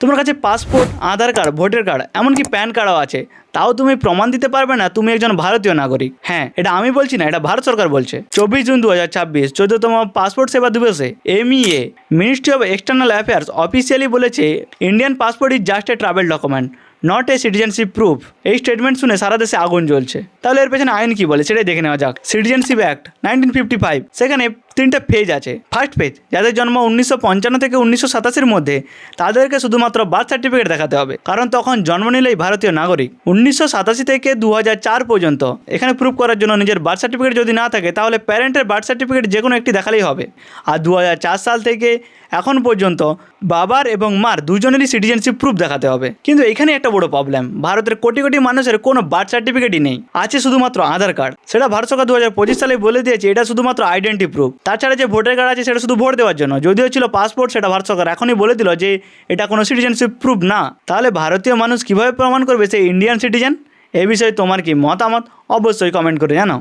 তোমার কাছে পাসপোর্ট, আধার card, voter card, এমনকি প্যান কার্ডও আছে, তাও তুমি প্রমাণ দিতে পারবে না তুমি একজন ভারতীয় নাগরিক। হ্যাঁ, এটা আমি বলছি না, এটা ভারত সরকার বলছে। 24 জুন 2026 14তম পাসপোর্ট সেবা দিবসে MEA ministry of external affairs officially বলেছে Indian passport is just a travel document, not a citizenship proof. এই স্টেটমেন্ট শুনে সারা দেশে আগুন জ্বলছে। তাহলে এর পেছনে আইন কি বলে সেটাই দেখে নেওয়া যাক। সিটিজেনশিপ অ্যাক্ট 1955, সেখানে 3টে ফেজ আছে। ফার্স্ট ফেজ, যাদের জন্ম 1955 থেকে 1987 মধ্যে, তাদেরকে শুধুমাত্র বার্থ সার্টিফিকেট দেখাতে হবে, কারণ তখন জন্ম নিলেই ভারতীয় নাগরিক। 1987 থেকে 2004 পর্যন্ত এখানে প্রুফ করার জন্য নিজের বার্থ সার্টিফিকেট যদি না থাকে তাহলে প্যারেন্টের বার্থ সার্টিফিকেট যে কোনো একটি দেখালেই হবে। আর 2004 সাল থেকে এখন পর্যন্ত বাবার এবং মার দুজনেরই সিটিজেনশিপ প্রুফ দেখাতে হবে। কিন্তু এখানে একটা বড় প্রবলেম, ভারতের কোটি কোটি মানুষের কোনো বার্থ সার্টিফিকেটই নেই, আছে শুধুমাত্র আধার কার্ড। সেটা ভারত সরকার 2025 সালে বলে দিয়েছে এটা শুধুমাত্র আইডেন্টি প্রুফ। তাছাড়া যে ভোটার কার্ড আছে সেটা শুধু ভোট দেওয়ার জন্য, যদিও ছিল পাসপোর্ট, সেটা ভারত সরকার এখনই বলে দিল যে এটা কোনো সিটিজেনশিপ প্রুফ না। তাহলে ভারতীয় মানুষ কীভাবে প্রমাণ করবে সে ইন্ডিয়ান সিটিজেন? এ বিষয়ে তোমার কি মতামত অবশ্যই কমেন্ট করে জানাও।